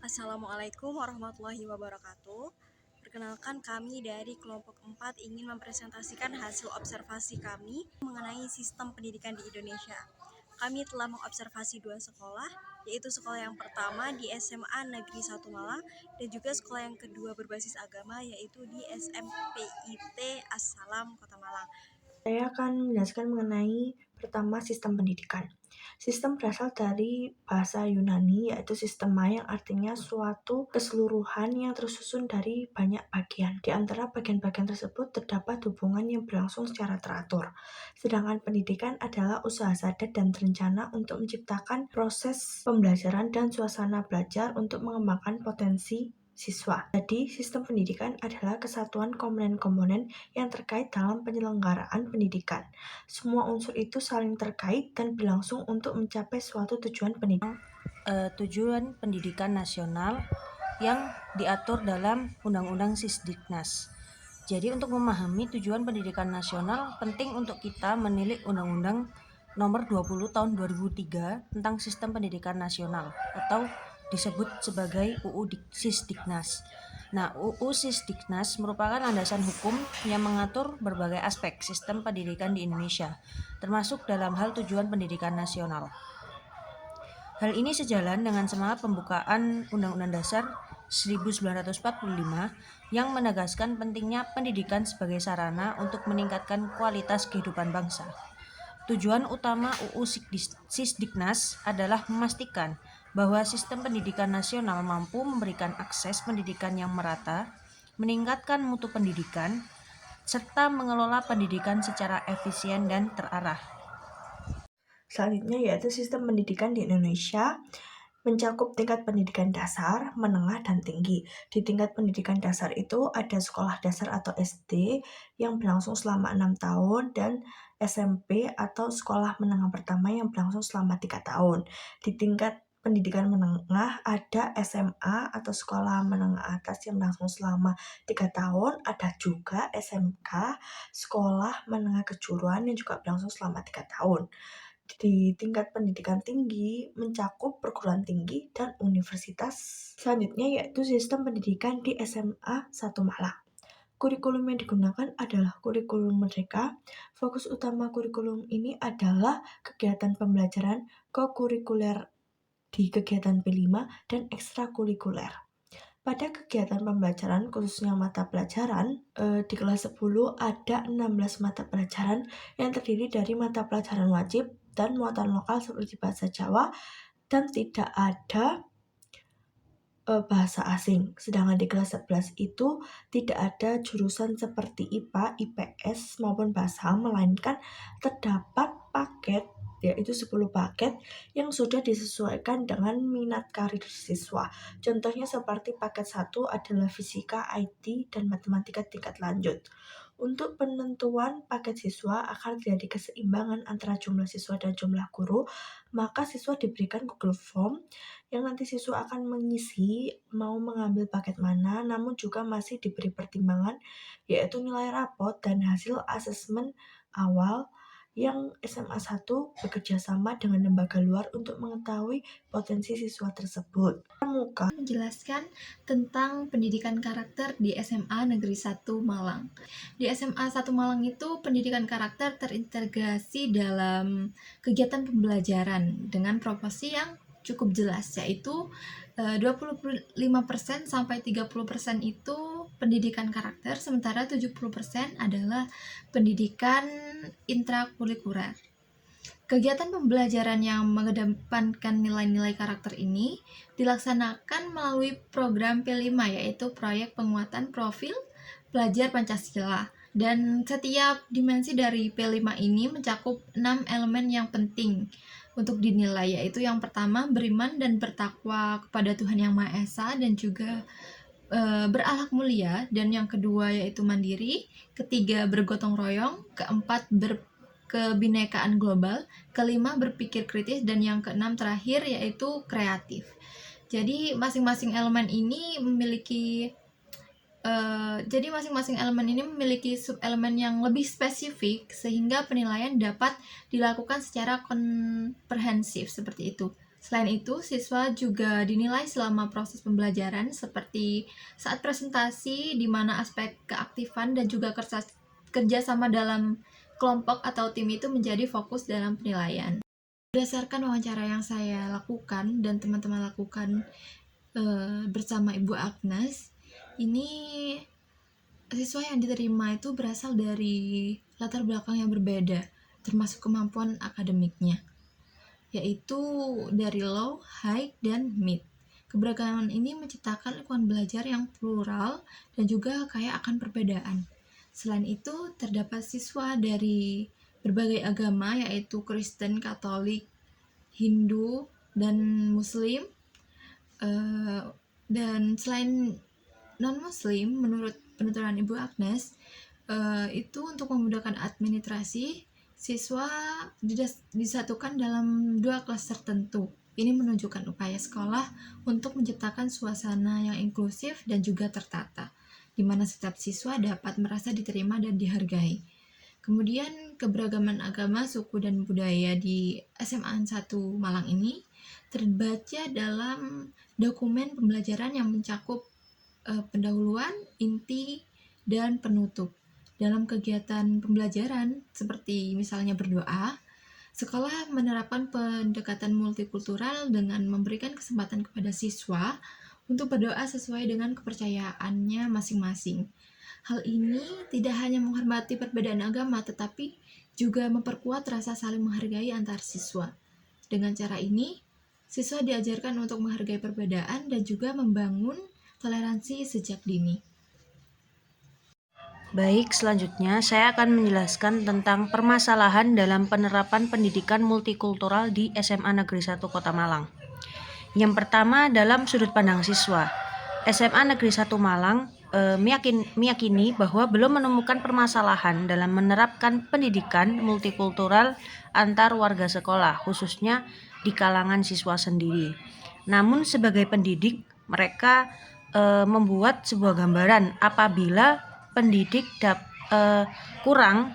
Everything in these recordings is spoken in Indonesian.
Assalamualaikum warahmatullahi wabarakatuh. Perkenalkan, kami dari kelompok 4 ingin mempresentasikan hasil observasi kami mengenai sistem pendidikan di Indonesia. Kami telah mengobservasi 2 sekolah, yaitu sekolah yang pertama di SMA Negeri 1 Malang dan juga sekolah yang kedua berbasis agama, yaitu di SMPIT As-Salam Kota Malang. Saya akan menjelaskan mengenai pertama sistem pendidikan. Sistem berasal dari bahasa Yunani, yaitu sistema, yang artinya suatu keseluruhan yang tersusun dari banyak bagian. Di antara bagian-bagian tersebut terdapat hubungan yang berlangsung secara teratur. Sedangkan pendidikan adalah usaha sadar dan terencana untuk menciptakan proses pembelajaran dan suasana belajar untuk mengembangkan potensi siswa. Jadi, sistem pendidikan adalah kesatuan komponen-komponen yang terkait dalam penyelenggaraan pendidikan. Semua unsur itu saling terkait dan berlangsung untuk mencapai suatu tujuan pendidikan. Tujuan pendidikan nasional yang diatur dalam Undang-Undang Sisdiknas. Jadi untuk memahami tujuan pendidikan nasional, penting untuk kita menilik Undang-Undang Nomor 20 Tahun 2003 tentang Sistem Pendidikan Nasional atau disebut sebagai UU Sisdiknas. Nah, UU Sisdiknas merupakan landasan hukum yang mengatur berbagai aspek sistem pendidikan di Indonesia, termasuk dalam hal tujuan pendidikan nasional. Hal ini sejalan dengan semangat pembukaan Undang-Undang Dasar 1945 yang menegaskan pentingnya pendidikan sebagai sarana untuk meningkatkan kualitas kehidupan bangsa. Tujuan utama UU Sisdiknas adalah memastikan bahwa sistem pendidikan nasional mampu memberikan akses pendidikan yang merata, meningkatkan mutu pendidikan, serta mengelola pendidikan secara efisien dan terarah. Selanjutnya yaitu sistem pendidikan di Indonesia mencakup tingkat pendidikan dasar, menengah, dan tinggi. Di tingkat pendidikan dasar itu ada sekolah dasar atau SD yang berlangsung selama 6 tahun dan SMP atau sekolah menengah pertama yang berlangsung selama 3 tahun. Di tingkat pendidikan menengah ada SMA atau sekolah menengah atas yang berlangsung selama 3 tahun, ada juga SMK, sekolah menengah kejuruan yang juga berlangsung selama 3 tahun. Di tingkat pendidikan tinggi mencakup perguruan tinggi dan universitas. Selanjutnya yaitu sistem pendidikan di SMA 1 Malang. Kurikulum yang digunakan adalah kurikulum merdeka. Fokus utama kurikulum ini adalah kegiatan pembelajaran kokurikuler di kegiatan P5 dan ekstrakurikuler. Pada kegiatan pembelajaran, khususnya mata pelajaran, di kelas 10 ada 16 mata pelajaran yang terdiri dari mata pelajaran wajib dan muatan lokal seperti bahasa Jawa, dan tidak ada bahasa asing. Sedangkan di kelas 11 itu tidak ada jurusan seperti IPA, IPS, maupun bahasa, melainkan terdapat paket, yaitu 10 paket yang sudah disesuaikan dengan minat karir siswa. Contohnya seperti paket 1 adalah fisika, IT, dan matematika tingkat lanjut. Untuk penentuan paket siswa akan terjadi keseimbangan antara jumlah siswa dan jumlah guru, maka siswa diberikan Google Form yang nanti siswa akan mengisi mau mengambil paket mana, namun juga masih diberi pertimbangan yaitu nilai rapot dan hasil asesmen awal yang SMA 1 bekerja sama dengan lembaga luar untuk mengetahui potensi siswa tersebut. Menjelaskan tentang pendidikan karakter di SMA Negeri 1 Malang. Di SMA 1 Malang itu pendidikan karakter terintegrasi dalam kegiatan pembelajaran dengan proporsi yang cukup jelas, yaitu 25% sampai 30% itu pendidikan karakter, sementara 70% adalah pendidikan intrakurikuler. Kegiatan pembelajaran yang mengedepankan nilai-nilai karakter ini dilaksanakan melalui program P5, yaitu proyek penguatan profil pelajar Pancasila. Dan setiap dimensi dari P5 ini mencakup 6 elemen yang penting untuk dinilai, yaitu yang pertama beriman dan bertakwa kepada Tuhan Yang Maha Esa dan juga berakhlak mulia, dan yang kedua yaitu mandiri, ketiga bergotong royong, keempat kebinekaan global, kelima berpikir kritis, dan yang keenam terakhir yaitu kreatif. Jadi masing-masing elemen ini memiliki sub-elemen yang lebih spesifik sehingga penilaian dapat dilakukan secara komprehensif seperti itu. Selain itu, siswa juga dinilai selama proses pembelajaran seperti saat presentasi di mana aspek keaktifan dan juga kerjasama dalam kelompok atau tim itu menjadi fokus dalam penilaian. Berdasarkan wawancara yang saya lakukan dan teman-teman lakukan bersama Ibu Agnes, ini siswa yang diterima itu berasal dari latar belakang yang berbeda, termasuk kemampuan akademiknya, yaitu dari low, high, dan mid. Keberagaman ini menciptakan lingkungan belajar yang plural dan juga kaya akan perbedaan. Selain itu, terdapat siswa dari berbagai agama, yaitu Kristen, Katolik, Hindu, dan Muslim. Dan selain non-Muslim, menurut penuturan Ibu Agnes, itu untuk memudahkan administrasi, siswa disatukan dalam 2 kelas tertentu. Ini menunjukkan upaya sekolah untuk menciptakan suasana yang inklusif dan juga tertata, di mana setiap siswa dapat merasa diterima dan dihargai. Kemudian keberagaman agama, suku, dan budaya di SMA 1 Malang ini terbaca dalam dokumen pembelajaran yang mencakup pendahuluan, inti, dan penutup. Dalam kegiatan pembelajaran seperti misalnya berdoa, sekolah menerapkan pendekatan multikultural dengan memberikan kesempatan kepada siswa untuk berdoa sesuai dengan kepercayaannya masing-masing. Hal ini tidak hanya menghormati perbedaan agama, tetapi juga memperkuat rasa saling menghargai antar siswa. Dengan cara ini, siswa diajarkan untuk menghargai perbedaan dan juga membangun toleransi sejak dini. Baik, selanjutnya saya akan menjelaskan tentang permasalahan dalam penerapan pendidikan multikultural di SMA Negeri 1 Kota Malang. Yang pertama, dalam sudut pandang siswa. SMA Negeri 1 Malang meyakini bahwa belum menemukan permasalahan dalam menerapkan pendidikan multikultural antar warga sekolah, khususnya di kalangan siswa sendiri. Namun sebagai pendidik, mereka membuat sebuah gambaran apabila pendidik kurang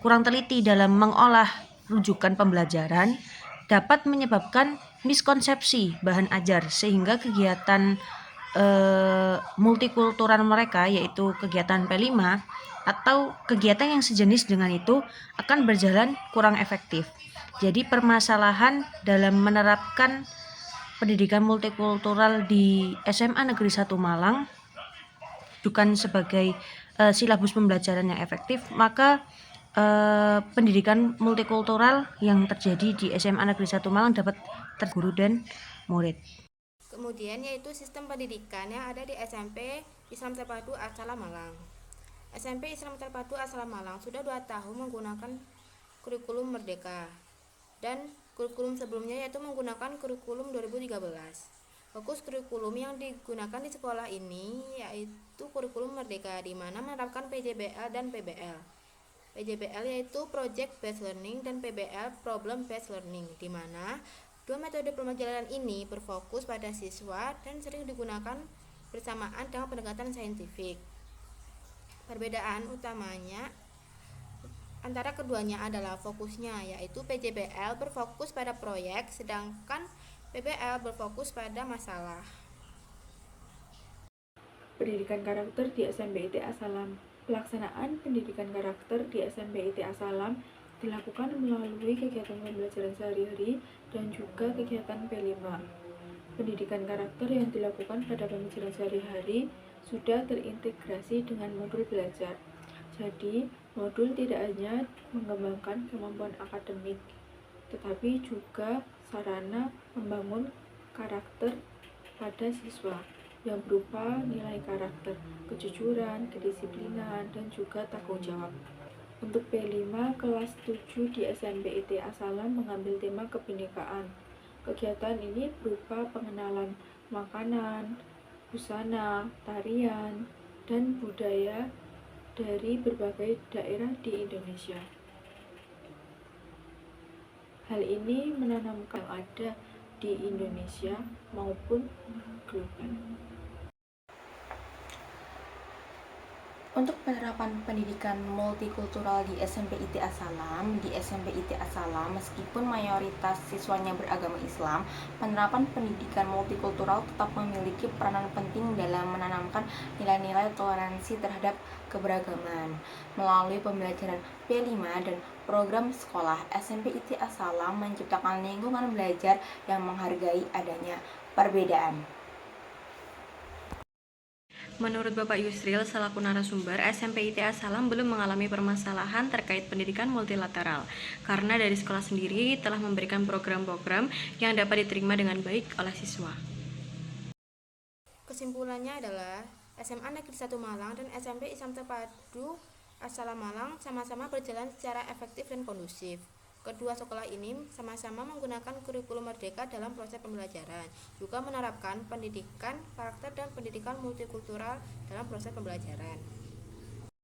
teliti dalam mengolah rujukan pembelajaran dapat menyebabkan miskonsepsi bahan ajar, sehingga kegiatan multikultural mereka, yaitu kegiatan P5 atau kegiatan yang sejenis dengan itu, akan berjalan kurang efektif. Jadi permasalahan dalam menerapkan pendidikan multikultural di SMA Negeri 1 Malang bukan sebagai silabus pembelajaran yang efektif, maka pendidikan multikultural yang terjadi di SMA Negeri 1 Malang dapat terguru dan murid. Kemudian yaitu sistem pendidikan yang ada di SMP Islam Terpadu Al-Salam Malang. SMP Islam Terpadu Al-Salam Malang sudah 2 tahun menggunakan kurikulum Merdeka, dan kurikulum sebelumnya yaitu menggunakan kurikulum 2013. Fokus kurikulum yang digunakan di sekolah ini yaitu kurikulum Merdeka, di mana menerapkan PJBL dan PBL. PJBL yaitu Project Based Learning dan PBL Problem Based Learning, di mana 2 metode pembelajaran ini berfokus pada siswa dan sering digunakan bersamaan dengan pendekatan saintifik. Perbedaan utamanya antara keduanya adalah fokusnya, yaitu PJBL berfokus pada proyek, sedangkan PBL berfokus pada masalah. Pendidikan karakter di SMPIT Asalam. Pelaksanaan pendidikan karakter di SMPIT Asalam dilakukan melalui kegiatan pembelajaran sehari-hari dan juga kegiatan P5. Pendidikan karakter yang dilakukan pada pembelajaran sehari-hari sudah terintegrasi dengan modul belajar. Jadi, modul tidak hanya mengembangkan kemampuan akademik, tetapi juga sarana membangun karakter pada siswa yang berupa nilai karakter, kejujuran, kedisiplinan, dan juga tanggung jawab. Untuk P5 kelas 7 di SMPIT Asalam mengambil tema kebinekaan. Kegiatan ini berupa pengenalan makanan, busana, tarian, dan budaya dari berbagai daerah di Indonesia. Hal ini menanamkan yang ada di Indonesia maupun global. Untuk penerapan pendidikan multikultural di SMP IT Asalam, meskipun mayoritas siswanya beragama Islam, penerapan pendidikan multikultural tetap memiliki peranan penting dalam menanamkan nilai-nilai toleransi terhadap keberagaman. Melalui pembelajaran P5 dan program sekolah, SMP IT Asalam menciptakan lingkungan belajar yang menghargai adanya perbedaan. Menurut Bapak Yusril selaku narasumber, SMP IT Asalam belum mengalami permasalahan terkait pendidikan multilateral karena dari sekolah sendiri telah memberikan program-program yang dapat diterima dengan baik oleh siswa. Kesimpulannya adalah SMA Negeri 1 Malang dan SMP Islam Terpadu Asalam Malang sama-sama berjalan secara efektif dan kondusif. Kedua sekolah ini sama-sama menggunakan kurikulum merdeka dalam proses pembelajaran, juga menerapkan pendidikan karakter dan pendidikan multikultural dalam proses pembelajaran.